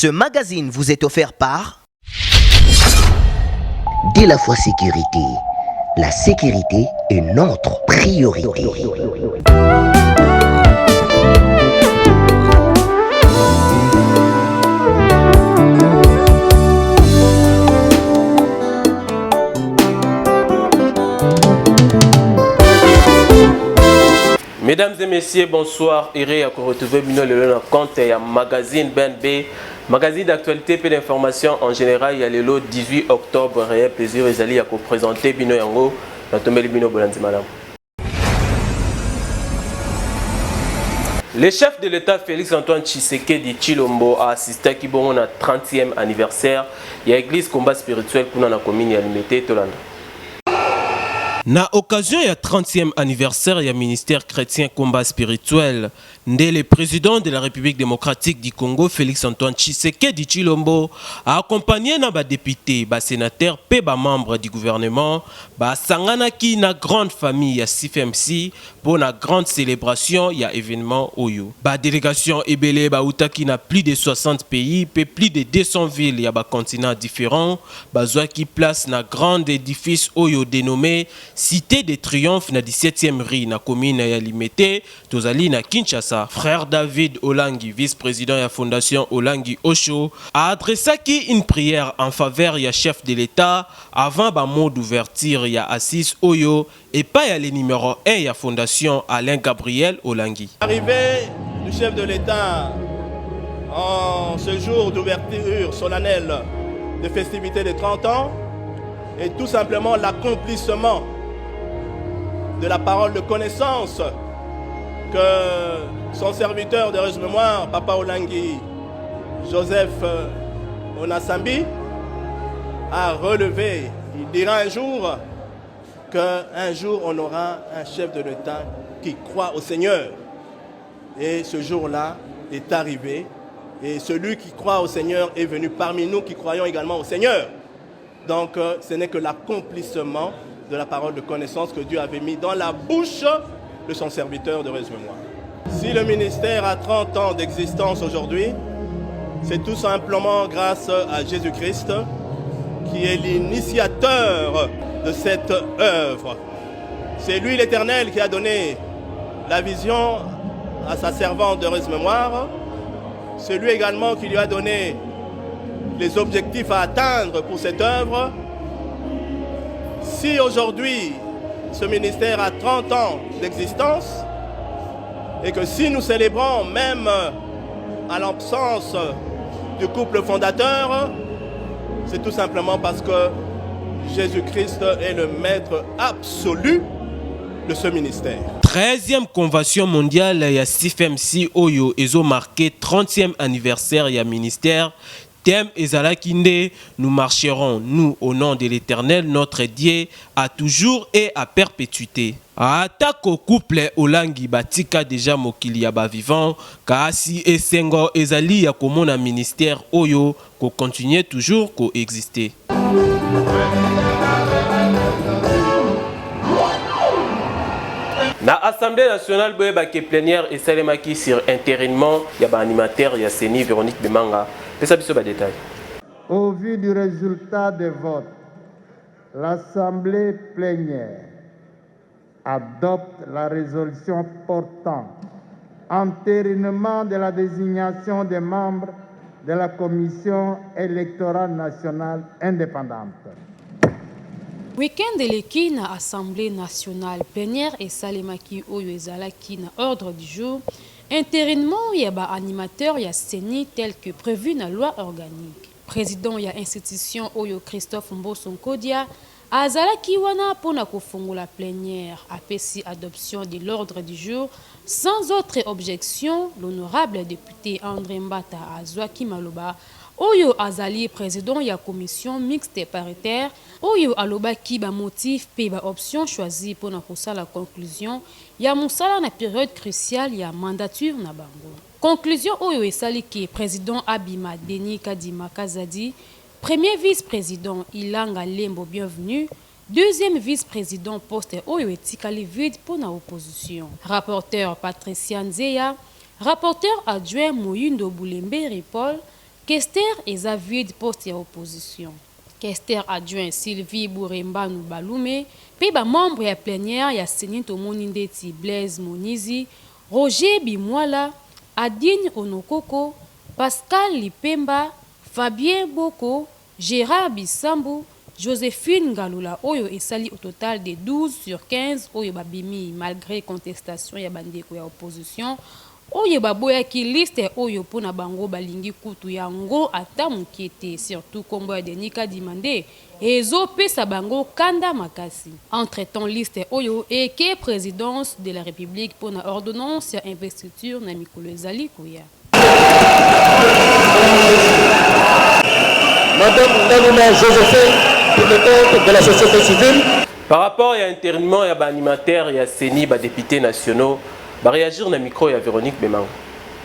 Ce magazine vous est offert par Dès la fois sécurité, la sécurité est notre priorité. Mesdames et messieurs, bonsoir. Iré à retrouver le compte et magazine BNB, magazine d'actualité et d'information en général. Il y a le 18 octobre. Réel plaisir à vous présenter Bino Yango, Bino Bolanzi Madame. Le chef de l'État Félix-Antoine Tshisekedi Tshilombo a assisté à Kibongo na 30e anniversaire. Il y a l'église combat spirituel pour la commune à limité Tolanda. Na occasion ya 30e anniversaire ya ministère chrétien combat spirituel, le président de la République démocratique du Congo Félix-Antoine Tshisekedi Tshilombo a accompagné na ba député, ba sénateur pe ba membre du gouvernement, ba sanganaki na grande famille ya CFMC pour la grande célébration ya événement Oyo. Ba délégation ebele ba utaki na plus de 60 pays, pe plus de 200 villes ya ba continents différents, ba qui place na grand édifice Oyo dénommé Cité des Triomphes na 17e rue na commune ya Limete, tozali na Kinshasa. Frère David Olangi, vice-président de la fondation Olangi Osho, a adressé une prière en faveur du chef de l'État avant le mot d'ouverture ya Assis Oyo et pas ya le numéro 1 ya fondation Alain Gabriel Olangi. Arrivée du chef de l'État en ce jour d'ouverture solennelle des festivités de 30 ans est tout simplement l'accomplissement de la parole de connaissance que son serviteur de mémoire, Papa Olangi, Joseph Onasambi, a relevé. Il dira un jour qu'un jour on aura un chef de l'État qui croit au Seigneur. Et ce jour-là est arrivé. Et celui qui croit au Seigneur est venu parmi nous qui croyons également au Seigneur. Donc ce n'est que l'accomplissement de la parole de connaissance que Dieu avait mis dans la bouche de son serviteur de mémoire. Si le ministère a 30 ans d'existence aujourd'hui, c'est tout simplement grâce à Jésus-Christ qui est l'initiateur de cette œuvre. C'est lui l'Éternel qui a donné la vision à sa servante de mémoire. C'est lui également qui lui a donné les objectifs à atteindre pour cette œuvre. Si aujourd'hui, ce ministère a 30 ans d'existence, et que si nous célébrons même à l'absence du couple fondateur, c'est tout simplement parce que Jésus-Christ est le maître absolu de ce ministère. 13e convention mondiale ya CFMC Oyo ezo marqué 30e anniversaire ya ministère. Thème Ezalakinde, nous marcherons, nous, au nom de l'Éternel, notre Dieu, à toujours et à perpétuité. Attaque au couple Olangi Batika déjà mokili ya ba vivant, kasi et sengo ezali ya komona ministère Oyo, ko continuer toujours ko exister. La Assemblée nationale boyeba ke plénière et salemaki sur intérinement ya ba animateur ya Seni Véronique Bemanga. Au vu du résultat des votes, l'Assemblée plénière adopte la résolution portant entérinement de la désignation des membres de la Commission électorale nationale indépendante. Week-end eleki na Assemblée nationale plénière et salemaki oyo ezalaki na ordre du jour. Intérinement, il y a des animateurs, il y a CENI tel que prévu dans la loi organique. Président, il y a institution Oyo Christophe Mbosonkodia, Azala Kiwana pour na la plénière, APC adoption de l'ordre du jour. Sans autre objection, l'honorable député André Mbata Azwaki Maloba, Oyo Azali, président, il y a commission mixte paritaire, Oyo Aloba qui ba motif, pe ba option choisie pour na la conclusion. Il y a Moussala na période cruciale, il y a mandature na bango. Conclusion Oyo esali ki président Abima Denis Kadima Kazadi, premier vice-président Ilanga Lembo bienvenue, deuxième vice-président poste Oyo etikali vide pour na opposition. Rapporteur Patricia Nzeya, rapporteur adjoint Mouyundo Boulembe Paul, Kester eza vide poste ya opposition. Kester adjoint Sylvie Bouremba Balume, pe ba membre ya plénière ya Seni tomoni ndeti Blaise Monizi, Roger Bimwala, Adine Onokoko, Pascal Lipemba, Fabien Boko, Gérard Bissambu, Joséphine Galula oyo esali au total de 12 sur 15 oyo babimi malgré contestation ya bandeko ya opposition oyo baboya ki liste oyo pona bango balingi kutu yango ata mukete surtout kombo ya Denika Dimande ezo pesa bango kanda makasi. Entre-temps liste oyo eke présidence de la République pona ordonnance ya investiture na mikolo ezali koya. Madame Nanouna Joséphine, pour le compte de la société civile. Par rapport à l'intérieur, il y a animateur, il y a CENI, il y a députés nationaux. Il réagir dans le micro, il y a Véronique Béman.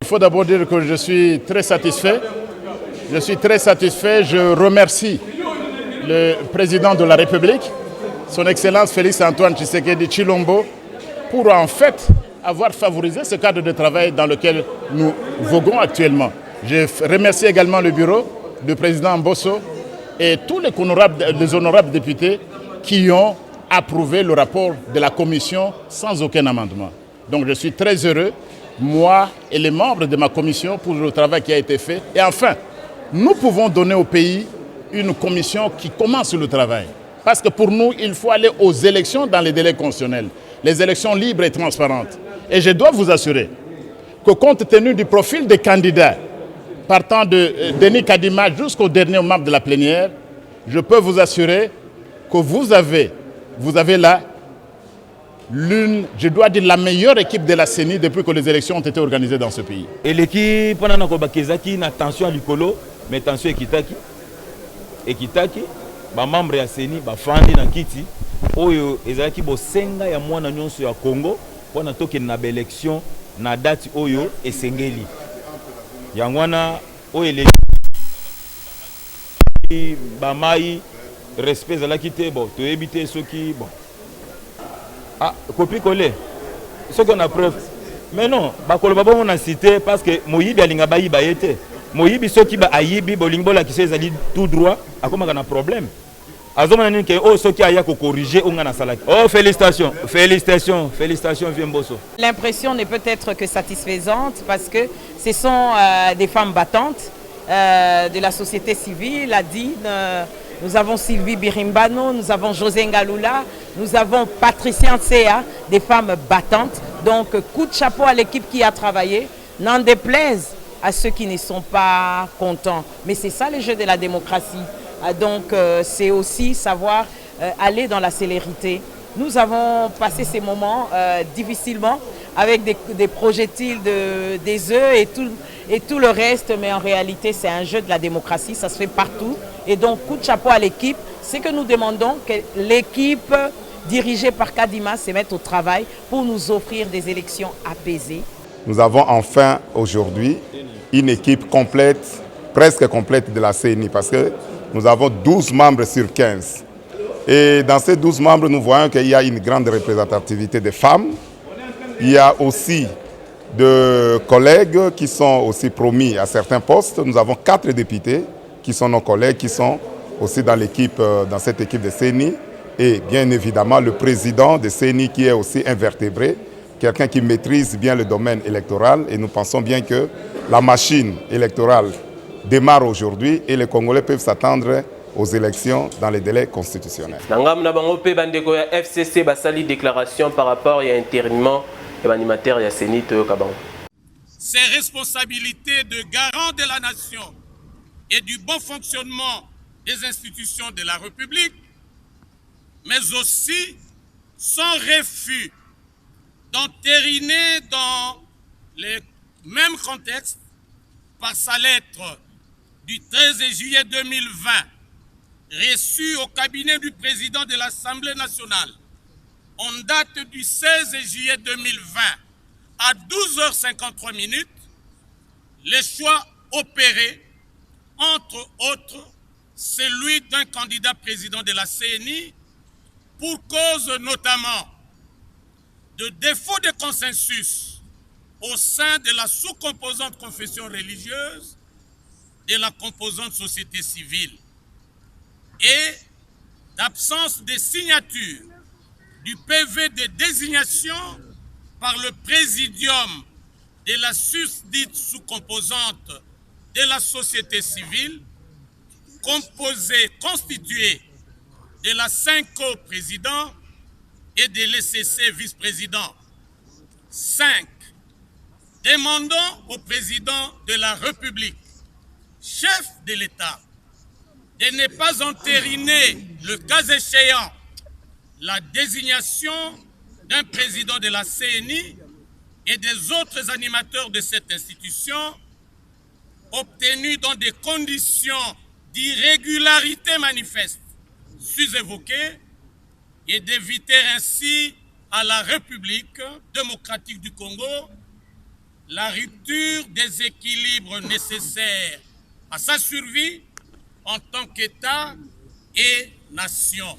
Il faut d'abord dire que je suis très satisfait. Je suis très satisfait. Je remercie le président de la République, son Excellence Félix Antoine Tshisekedi Tshilombo, pour en fait avoir favorisé ce cadre de travail dans lequel nous voguons actuellement. Je remercie également le bureau du président Mbosso et tous les honorables députés qui ont approuvé le rapport de la commission sans aucun amendement. Donc je suis très heureux, moi et les membres de ma commission, pour le travail qui a été fait. Et enfin, nous pouvons donner au pays une commission qui commence le travail. Parce que pour nous, il faut aller aux élections dans les délais constitutionnels. Les élections libres et transparentes. Et je dois vous assurer que compte tenu du profil des candidats, partant de Denis Kadima jusqu'au dernier membre de la plénière, je peux vous assurer que vous avez là l'une, je dois dire, la meilleure équipe de la CENI depuis que les élections ont été organisées dans ce pays. Et l'équipe, pendant que nous attention à l'icolo, mais attention Ekitaki, les membres de la CENI, les fans na kiti, oyo ezalaki bosenga ya mwana nyonso ya Congo, pour na toke na élection na date oyo esengeli. Yangwana oyo bamai respect zalaki te bon to éviter ceux qui bon ah copie collé ce qu'on a preuve mais non bakolo babo on a cité parce que moyibi alinga bayi bayete moyibi ceux qui ba ayibi bolingo la qui ezali tout droit akoma kana problème azoma nini ke oh ceux qui aya ko corriger on na salaki oh félicitations vieux Mbosso. L'impression n'est peut-être que satisfaisante parce que ce sont des femmes battantes de la société civile, Adine, nous avons Sylvie Birimbano, nous avons José Ngalula, nous avons Patricia Nsea, des femmes battantes. Donc coup de chapeau à l'équipe qui a travaillé, n'en déplaise à ceux qui ne sont pas contents. Mais c'est ça le jeu de la démocratie. Donc c'est aussi savoir aller dans la célérité. Nous avons passé ces moments difficilement avec des projectiles, des œufs et tout le reste, mais en réalité c'est un jeu de la démocratie, ça se fait partout. Et donc coup de chapeau à l'équipe, c'est que nous demandons que l'équipe dirigée par Kadima se mette au travail pour nous offrir des élections apaisées. Nous avons enfin aujourd'hui une équipe complète, presque complète de la CENI, parce que nous avons 12 membres sur 15. Et dans ces 12 membres, nous voyons qu'il y a une grande représentativité des femmes. Il y a aussi de collègues qui sont aussi promis à certains postes. Nous avons 4 députés qui sont nos collègues, qui sont aussi dans cette équipe de CENI. Et bien évidemment, le président de CENI qui est aussi invertébré, quelqu'un qui maîtrise bien le domaine électoral. Et nous pensons bien que la machine électorale démarre aujourd'hui et les Congolais peuvent s'attendre aux élections dans les délais constitutionnels. FCC basali déclaration par rapport à l'intérieur et l'animateur et CENI Toyo Kabango. Ses responsabilités de garant de la nation et du bon fonctionnement des institutions de la République, mais aussi son refus d'entériner dans le même contexte par sa lettre du 13 juillet 2020 reçue au cabinet du président de l'Assemblée nationale en date du 16 juillet 2020 à 12h53 minutes, les choix opérés, entre autres, celui d'un candidat président de la CENI pour cause notamment de défaut de consensus au sein de la sous-composante confession religieuse, de la composante société civile et d'absence de signature du PV de désignation par le présidium de la susdite sous-composante de la société civile, constituée de la 5 co-présidents et de l'ECC vice-président. 5. Demandons au président de la République, chef de l'État, de ne pas entériner, le cas échéant, la désignation d'un président de la CNI et des autres animateurs de cette institution obtenus dans des conditions d'irrégularité manifeste sus-évoquées et d'éviter ainsi à la République démocratique du Congo la rupture des équilibres nécessaires à sa survie en tant qu'État et nation.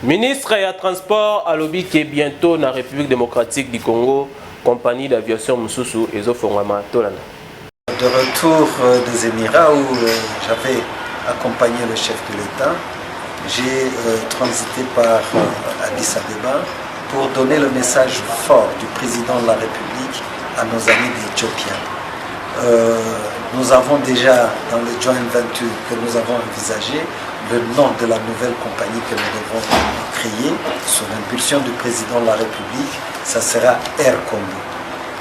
Ministre ya transport alobi ke bientôt na République démocratique du Congo, compagnie d'aviation Mususu ezofongama tolanda. De retour des Émirats où j'avais accompagné le chef de l'État, j'ai transité par Addis Abeba pour donner le message fort du président de la République à nos amis éthiopiens. Nous avons déjà dans le joint venture que nous avons envisagé le nom de la nouvelle compagnie que nous devons créer sous l'impulsion du président de la République, ça sera Air Congo.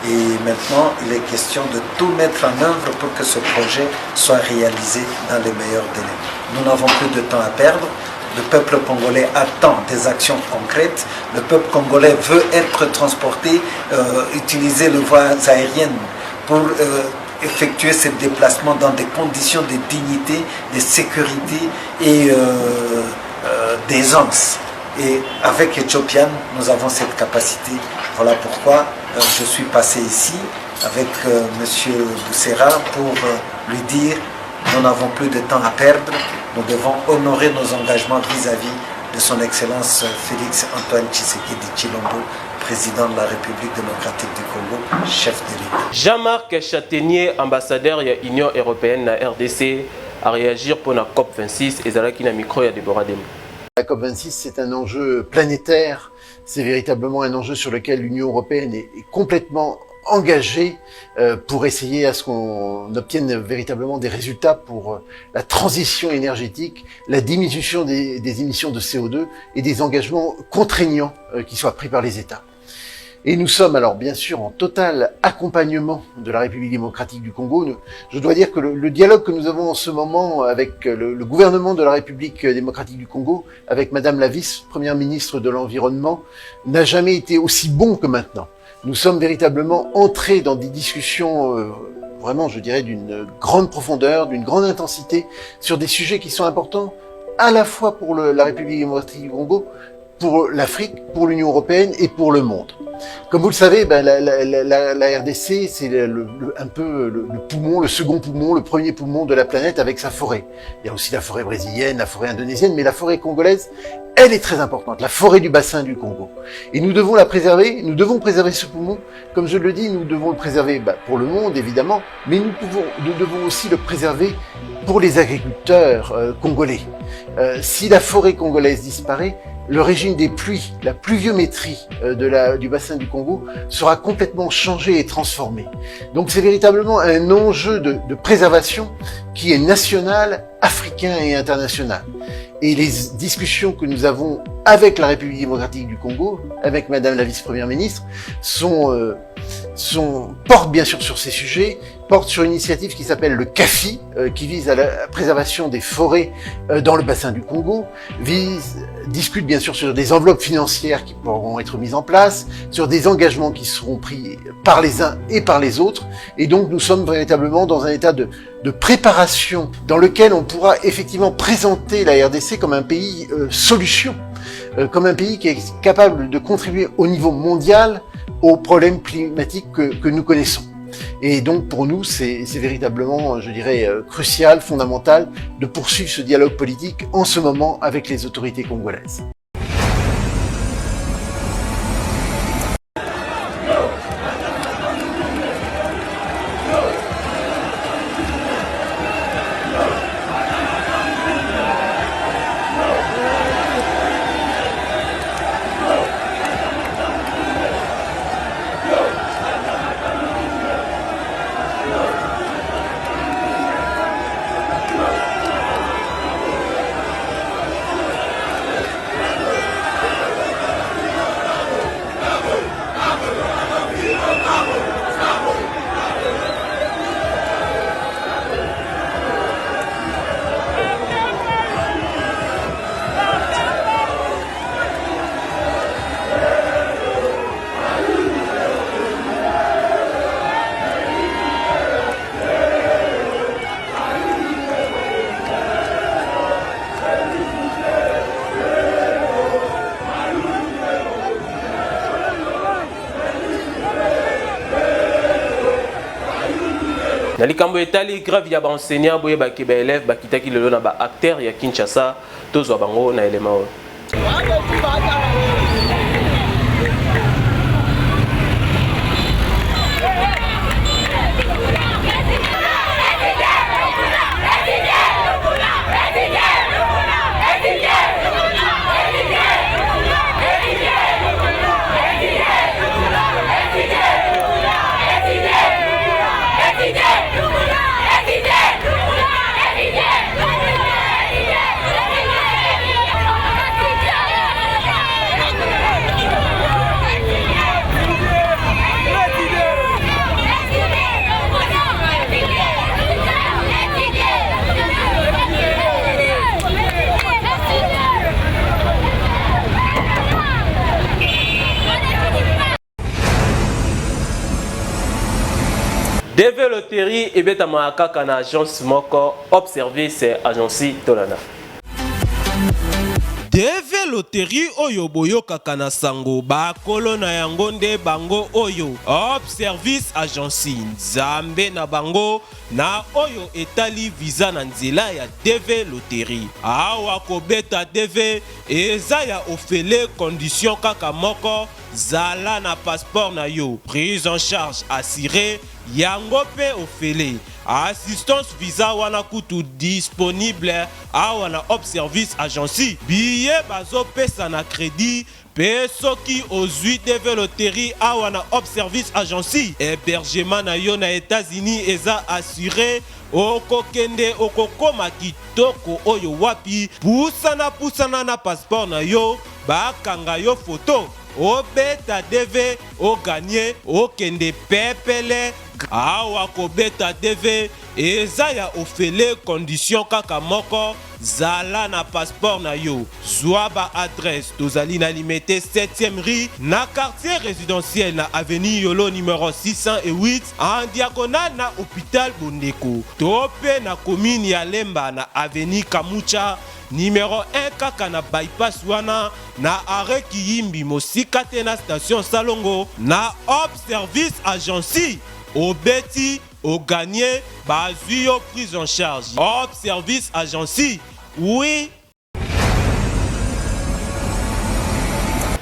Et maintenant, il est question de tout mettre en œuvre pour que ce projet soit réalisé dans les meilleurs délais. Nous n'avons plus de temps à perdre. Le peuple congolais attend des actions concrètes. Le peuple congolais veut être transporté, utiliser les voies aériennes pour effectuer ces déplacements dans des conditions de dignité, de sécurité et d'aisance. Et avec Ethiopian, nous avons cette capacité. Voilà pourquoi je suis passé ici avec M. Doussera pour lui dire nous n'avons plus de temps à perdre. Nous devons honorer nos engagements vis-à-vis de son Excellence Félix Antoine Tshisekedi Tshilombo, président de la République démocratique du Congo, chef de l'État. Jean-Marc Châtaignier, ambassadeur de l'Union européenne à RDC, a réagi pour la COP26 et Zalaki na micro ya Deborah Dem. La COP26, c'est un enjeu planétaire, c'est véritablement un enjeu sur lequel l'Union européenne est complètement engagée pour essayer à ce qu'on obtienne véritablement des résultats pour la transition énergétique, la diminution des émissions de CO2 et des engagements contraignants qui soient pris par les États. Et nous sommes alors bien sûr en total accompagnement de la République démocratique du Congo. Je dois dire que le dialogue que nous avons en ce moment avec le gouvernement de la République démocratique du Congo, avec Madame la vice-première ministre de l'Environnement, n'a jamais été aussi bon que maintenant. Nous sommes véritablement entrés dans des discussions vraiment, je dirais, d'une grande profondeur, d'une grande intensité, sur des sujets qui sont importants à la fois pour la République démocratique du Congo, pour l'Afrique, pour l'Union européenne et pour le monde. Comme vous le savez, la RDC, c'est un peu le poumon, le second poumon, le premier poumon de la planète avec sa forêt. Il y a aussi la forêt brésilienne, la forêt indonésienne, mais la forêt congolaise, elle est très importante, la forêt du bassin du Congo. Et nous devons la préserver, nous devons préserver ce poumon. Comme je le dis, nous devons le préserver pour le monde, évidemment, mais nous devons aussi le préserver pour les agriculteurs congolais. Si la forêt congolaise disparaît, le régime des pluies, la pluviométrie du bassin du Congo sera complètement changé et transformé. Donc c'est véritablement un enjeu de préservation qui est national, africain et international. Et les discussions que nous avons avec la République démocratique du Congo, avec Madame la vice-première ministre, portent bien sûr sur ces sujets, portent sur une initiative qui s'appelle le CAFI, qui vise à la préservation des forêts dans le bassin du Congo, discute bien sûr sur des enveloppes financières qui pourront être mises en place, sur des engagements qui seront pris par les uns et par les autres. Et donc nous sommes véritablement dans un état de préparation dans lequel on pourra effectivement présenter la RDC comme un pays solution, comme un pays qui est capable de contribuer au niveau mondial aux problèmes climatiques que nous connaissons. Et donc pour nous, c'est véritablement, je dirais, crucial, fondamental de poursuivre ce dialogue politique en ce moment avec les autorités congolaises. na likambo etali grave ya ba enseignant boye ba ki ba élève ba kitaki lelo na ba acteur ya Kinshasa tozwa bango na élément. DV Loterie et beta maaka na agence moko observer ces agences tolana. DV Loterie oyo boyoka kana sango ba kolona yango nde bango oyo op service agence nzambe na bango na oyo etali visa na nzela ya DV Loterie awa kobeta DV eza ya ofele condition kaka moko zala na passeport na yo prise en charge assurée yango pe ofele assistance visa wana kutu disponible awa na op service agence billet bazo pesa na crédit pe soki ozwi DV Loterie awa na op service agence hébergement na yo na États-Unis eza assuré okokende okokoma kitoko oyo wapi pusana na passeport na yo bakanga yo photo obeta DV o gagné okende pepele awa kobeta DV eza ya ofele condition kaka moko zala na passeport na yo zwa adresse tozali na limité 7e rue na quartier résidentiel na avenue Yolo numéro 608 en diagonale na hôpital Bondeko tope na commune ya Lemba na avenue Kamucha numéro 1 kaka na bypass wana na arrêt Kiyimbi mosika te na station Salongo na op service agence obeti au gagné bazui yo prise en charge op service agence oui.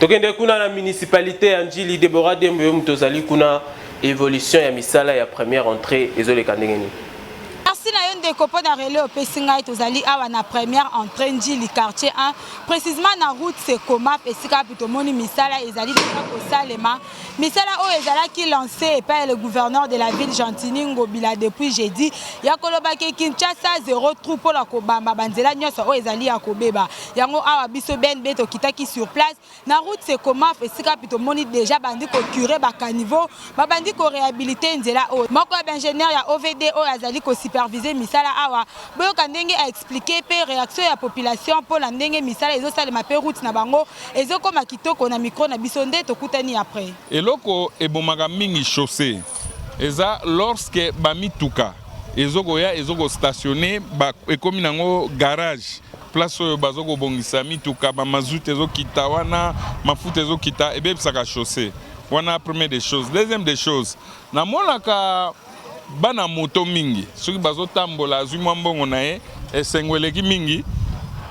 Tokende kuna na municipalité Anjili Deborah Dembe mtozali kuna évolution ya misala ya première entrée ezoleka ndengeni. Merci na yon décopo na relais au Pessinga tozali awa na première entrée Njili quartier 1 précisément na route Sekoma esika pitomoni misala ezali ko salema misala o ezala ki lancé par le gouverneur de la ville Gentini Ngobila depuis jeudi ya koloba ke Kinshasa zéro trou pour la kobamba banzela nyoso o ezali ya kobeba yango awa biso ben beto kitaki sur place na route Sekoma esika pitomoni déjà bandi ko curer ba caniveau ba bandi ko réhabiliter nzela o moko ingénieur ya OVD o azali ko superviser misala awa boyoka ndenge a expliquer pe réaction ya population pour la ndenge misala ezo salema pe route na bango ezokoma kitoko na micro na biso nde tokutani après eloko ebomaka mingi chaussée eza lorsque bamituka ezokoya ezoko stationner ba ekomi nango garage place oyo bazoko bongisa mituka ba mazout ezokita wana mafuta ezokita ebebisaka chaussée wana première des choses. Deuxième des choses na monaka bana moto mingi soki bazotambola azwi mwa mbongo na ye esengweleki mingi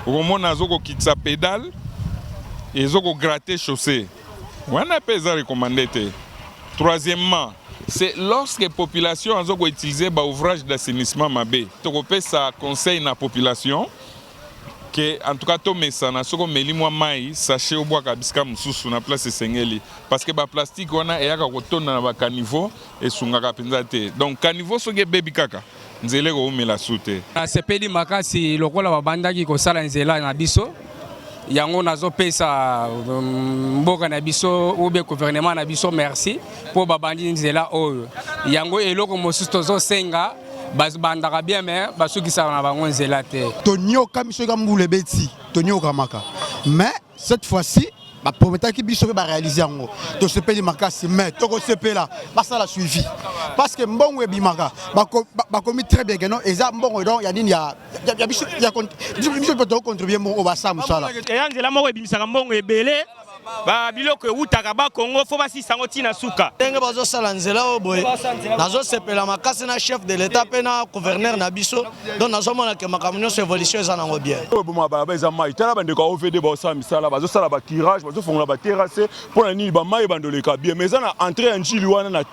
okomona azokokitisa pédale ezokogratte chaussée wana pe eza recommandé te. Troisièmement, c'est lorsque la population a utilisé l'ouvrage d'assainissement mabé. Donc on ça conseil na population que en tout cas to mesana soko meli mwa mai sachet au bois kabiska mususu na place sengeli parce que ba plastique wana eyaka kotonda na ba caniveau esungaka penza te. Donc caniveau soki bebi kaka nzele ko umela sute. Na sepeli makasi lokola babandaki ko sala nzela na biso yango nazo pesa mboka na biso oube gouvernement na biso merci pour babandi nzela oyo yango eloko mosusu tozo senga bazbandaka bien mais basukisa na bango nzela te tonyoka miso ka mbule beti tonyoka maka mais cette fois-ci ba prometa ki biso ba réaliser yango to sepeli makasi mais to ko sepela ba sala suivi parce que mbongo ebimaka ba komi très bien non eza mbongo donc ya nini ya biso ya biso peut contribuer mo ba sa musala yanzela moko ebimisaka mbongo ebele ba biloko utaka ba Congo fo ba sisango tina suka ndenge bazo sala nzela o boye nazo sepela makasi na chef de l'état pe na gouverneur na biso donc nazo mona ke makambo nyonso évolution eza nango bien boma ba eza mai tala bande ko OVD ba osala misala bazo sala ba tirage bazo fongola ba terrasse pona nini ba mai bandoleka bien mais eza na entrée en Chili wana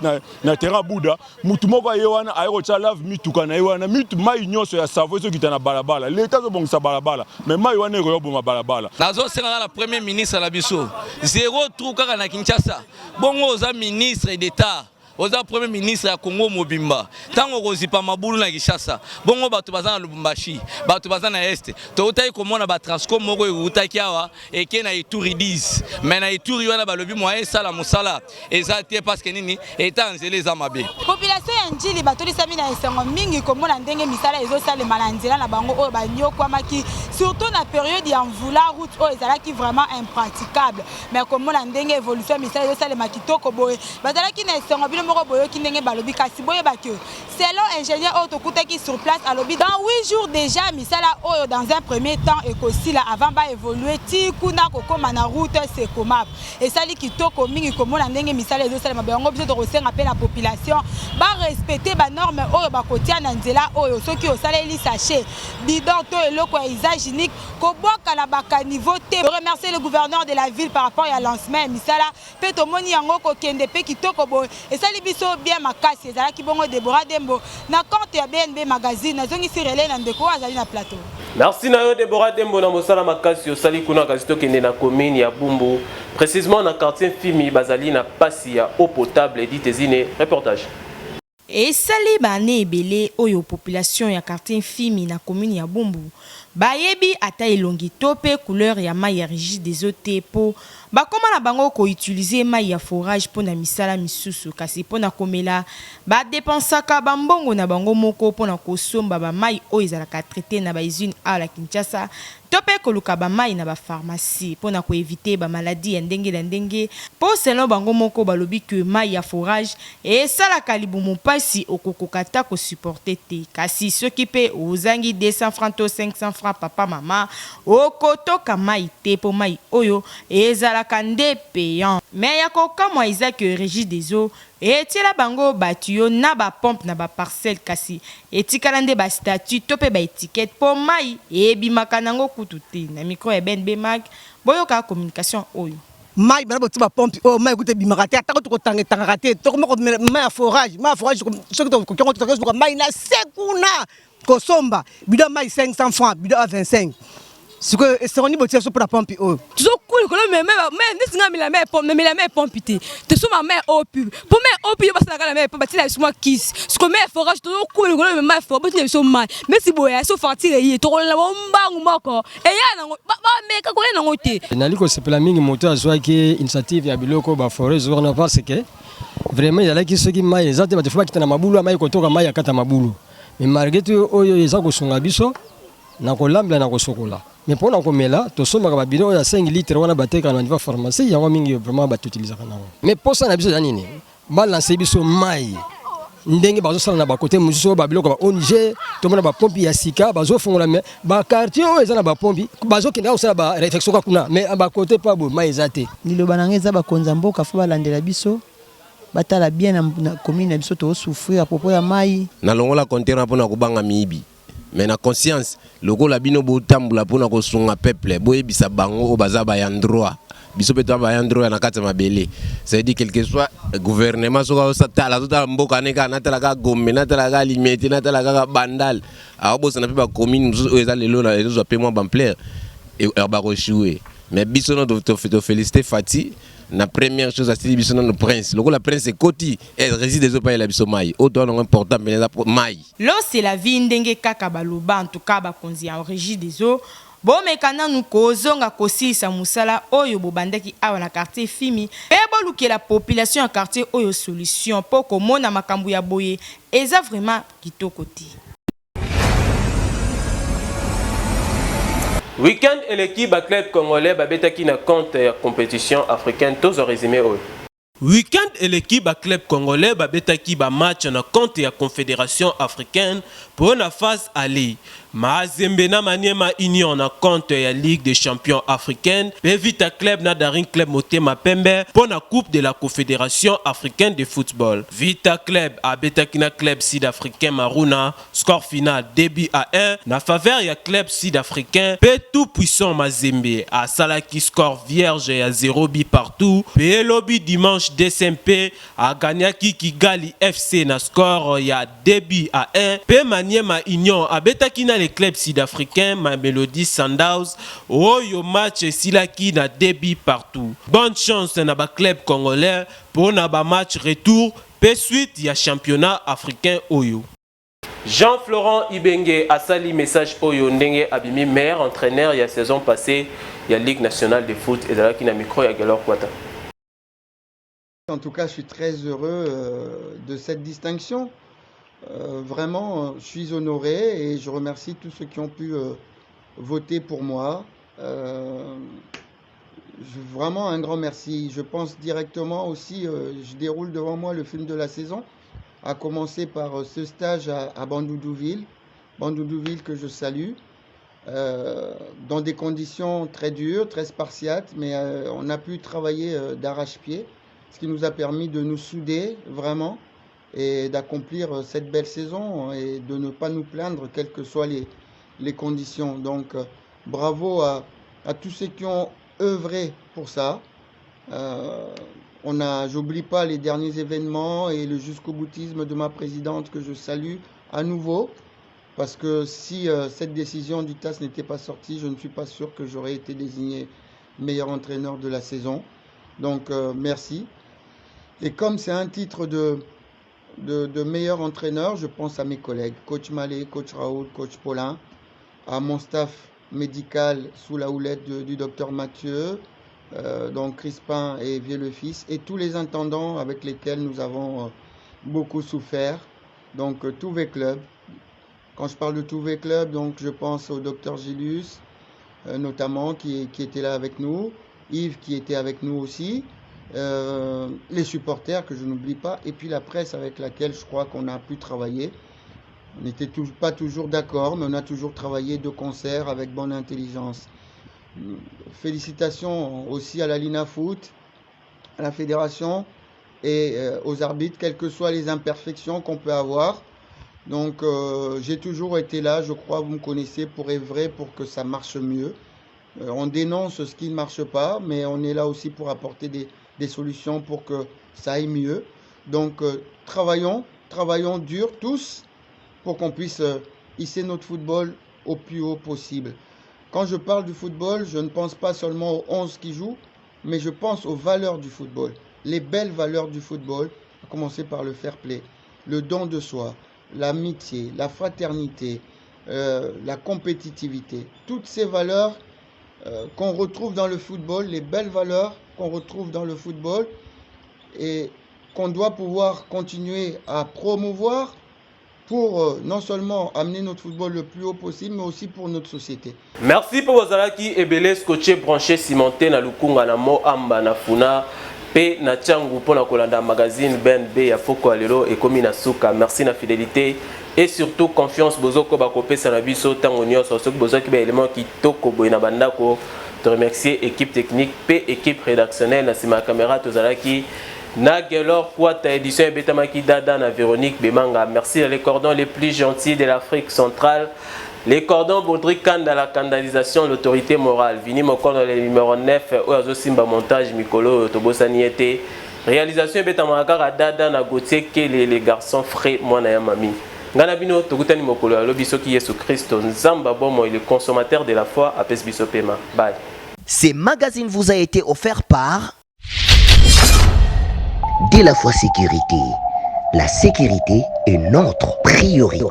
na terrain Buda mutu moko aye wana ayo cha lave mituka na wana mitu mai nyonso ya savo so kitana balabala l'état zo bongisa balabala mais mai wana ko yoboma balabala nazo senga la premier ministre la biso zéro trou kaka na Kinshasa bongo oza ministre d'état oza premier ministre ya Congo mobimba tango kozipa mabulu na Kinshasa bongo bato baza na Lubumbashi bato baza na Est to utai komona ba Transcom moko utaki awa eke na Ituri 10 mais na Ituri wana balobi moyen sala musala eza te parce que nini eta nzela eza mabe population ya Njili batolisami na esengo mingi komona ndenge misala ezosalema na nzela na bango oyo banyokwamaki surtout na période ya mvula route oyo ezalaki vraiment impraticable mais komona ndenge évolution misala ezosalema kitoko boye bazalaki na esengo bino moko boyoki ndenge balobi kasi boyebaki selon ingénieur oyo tokutaki sur place alobi dans 8 jours déjà misala oyo dans un premier temps ekosila avant ba évoluer ti kuna kokoma na route c'est komap esali kitoko mingi komona ndenge misala ezosalema bango biso tokosenga pe la population ba respecter ba norme oyo bakotia na nzela oyo soki osaleli sachet bidon to eloko ya usage unique koboka na baka niveau te. Je remercie le gouverneur de la ville par rapport à lancement misala pe tomoni yango kokende pe kitoko boy esali biso bien makasi ezalaki bongo Deborah Dembo na compte ya BNB magazine nazongisi relais na ndeko azali na plateau. Merci na yo Deborah Dembo na mosala makasi osali kuna kasito kende na commune ya Bumbu précisément na quartier Fimi bazali na pasi ya eau potable Edith Ezine reportage. Et sali bane ebele oyo population ya quartier Fimi na commune ya Bumbu bayebi ata elongi tope couleur ya mai ya rigide des eaux po bakoma na bango ko utiliser mai ya forage pona misala misusu kasi pona komela ba dépensaka bambongo na bango moko pona kosomba ba mai oyo ezalaka traité na ba usine à la Kinshasa tope koluka ba mai na ba pharmacie pona ko éviter ba maladie ya ndenge na ndenge po selon bango moko balobi que mai ya forage et sala kalibumu pasi okokokata ko supporter te kasi soki pe ozangi 200 francs to 500 francs papa mama okotoka mai te po mai oyo ezala kande payant mais ya kokamwa eza que régie des eaux etiela bango batuyo na ba pompe na ba parcelle kasi etikala nde ba statut to pe ba étiquette po mai ebimaka nango kutu te na micro ya BNB mag boyoka communication oyo mai bana botiba pompe o mai kute bimaka te atako to tangaka te to ko mai ya forage soki to ko mai na sekuna kosomba bidon mai 500 francs bidon à 25 ce que c'est on niveau pour la pompe oh toujours cool que mais singa mi la mer pompe te sous ma mère au pub pour mer au pub parce que la mer pas la moi kiss ce que mer forage toujours cool que mais fort but ne so mal mais si boya so fatire yi to la mbangu moko e ya na ba me ka ko na ngote nali ko sepela mingi moto azwa ki initiative ya biloko ba forage on parce que vraiment il y a là qui ceux qui mai ezate ba te fa kitana mabulu mai ko toka mai akata mabulu mais malgré tout oyo eza ko sunga biso na ko lambla na ko sokola mais pour komela to somaka ba bidon ya 5 litres wana bateka na niveau pharmacie yango mingi vraiment ba utiliser kana mais pour ça na biso nini ba lancer biso mai ndenge bazo sala na ba côté mususu ba biloko ba ONG to mona ba pompe ya sika bazo fongola mais ba quartier o eza na ba pompe bazo kenda ko sala ba réflexion kuna mais ba côté pas bo mai ezate lilo bananga eza ba konza mboka fo balandela biso batala bien na commune na biso to souffrir à propos ya mai na longola conteneur pona kubanga mibi mais na conscience loko la bino botambula pona ko sunga peuple boyebisa bango o baza ba yandroa biso peto ba yandroa na kata mabele ça veut dire quel que soit gouvernement soka osatala tota mboka neka na tala ka gombe na tala ka limete na tala ka bandal a bosa na pe ba commune o eza lelo na ezo pe moi bamplaire et ba rechouer mais biso no to féliciter Fati. La première chose à dire, c'est le prince. Le prince est Koti et réside des eaux la bisomai. Autant important, mais la maille. Là, c'est la vie ndenge kaka baluba en tout cas bakonzi en régie des eaux. Bon mekana nous kozonga kosi sa musala oyo bobandaki awa na quartier Fimi. Pe boluke la population en quartier oyo solution pour komona makambu ya boye. Eza vraiment kitokoti. Week-end et l'équipe à club congolais babetaki na compte compétition africaine tous au résumé. Week-end et l'équipe à club congolais babetaki ba match na compte ya confédération africaine pour la phase aller. Mazembe na Maniema Union na compte ya Ligue des Champions africaine. Pe Vita Club na Daring Club Motema Pembe pour la Coupe de la Confédération africaine de football. Vita Club a Betakina Club sud-africain Maruna. Score final début à 1. Na faveur ya Club sud-africain. Pe tout puissant Mazembe a Salaki score vierge ya 0 bi partout. Pe lobby dimanche DSMP a Ganyaki Kigali FC na score ya début à 1. Pe Maniema Union a Betakina les clubs sud-africains Mamelodi Sundowns Oyo match silaki na débit partout. Bonne chance na ba club congolais pour na ba match retour pe suite ya championnat africain Oyo. Jean-Florent Ibenge a sali message Oyo ndenge abimi meilleur entraîneur ya saison passée ya Ligue nationale de foot et zalaki na micro ya Galor Kwata. En tout cas, je suis très heureux de cette distinction. Vraiment, je suis honoré et je remercie tous ceux qui ont pu voter pour moi. Vraiment un grand merci. Je pense directement aussi, je déroule devant moi le film de la saison, à commencer par ce stage à Bandoudouville que je salue, dans des conditions très dures, très spartiates, mais on a pu travailler d'arrache-pied, ce qui nous a permis de nous souder vraiment et d'accomplir cette belle saison et de ne pas nous plaindre quelles que soient les conditions. Donc bravo à tous ceux qui ont œuvré pour ça. J'oublie pas les derniers événements et le jusqu'au boutisme de ma présidente que je salue à nouveau, parce que si cette décision du TAS n'était pas sortie, je ne suis pas sûr que j'aurais été désigné meilleur entraîneur de la saison. Donc merci. Et comme c'est un titre de meilleur entraîneur, je pense à mes collègues, coach Malé, coach Raoul, coach Paulin, à mon staff médical sous la houlette du docteur Mathieu, donc Crispin et Vieux-le-Fils, et tous les intendants avec lesquels nous avons beaucoup souffert, donc tous les clubs. Quand je parle de tous les clubs, donc je pense au docteur Gilus, notamment, qui était là avec nous, Yves qui était avec nous aussi, les supporters que je n'oublie pas, et puis la presse avec laquelle je crois qu'on a pu travailler. On n'était pas toujours d'accord, mais on a toujours travaillé de concert avec bonne intelligence. Félicitations aussi à la Lina Foot, à la fédération et aux arbitres, quelles que soient les imperfections qu'on peut avoir. Donc j'ai toujours été là, je crois, vous me connaissez, pour œuvrer pour que ça marche mieux. On dénonce ce qui ne marche pas, mais on est là aussi pour apporter des solutions pour que ça aille mieux. Donc travaillons dur tous pour qu'on puisse hisser notre football au plus haut possible. Quand je parle du football, je ne pense pas seulement aux 11 qui jouent, mais je pense aux valeurs du football, les belles valeurs du football, à commencer par le fair play, le don de soi, l'amitié, la fraternité, la compétitivité. Toutes ces valeurs qu'on retrouve dans le football, les belles valeurs qu'on retrouve dans le football et qu'on doit pouvoir continuer à promouvoir pour non seulement amener notre football le plus haut possible, mais aussi pour notre société. Merci pour vos alaki et belé scotché branché cimenté na lukunga na mo amba na funa pe na changu pour la kolanda magazine Ben B ya foko alelo et komi na suka. Merci na fidélité et surtout confiance bozoko bakope sanabiso tango nyonso sok bozaki ba élément ki toko boina bandako. Te remercier équipe technique pe équipe rédactionnelle na sima caméra tozalaki na Gelor Kwata édition Betamaki Dada na Véronique Bemanga. Merci les cordons les plus gentils de l'Afrique centrale. Les cordons Baudry Kanda la canalisation, l'autorité morale. Vini Mokono le numéro 9, Oazo Simba montage Mikolo Tobosaniete. Réalisation Betamakara Dada na Gauthier Kele les garçons frais Mwana ya Mami. Ngana bino tokutani Mokolo Lobiso ki Yesu Christo Nzamba Bomo il est consommateur de la foi à Pesbiso Pema. Bye. Ces magazines vous a été offert par De la foi sécurité. La sécurité est notre priorité.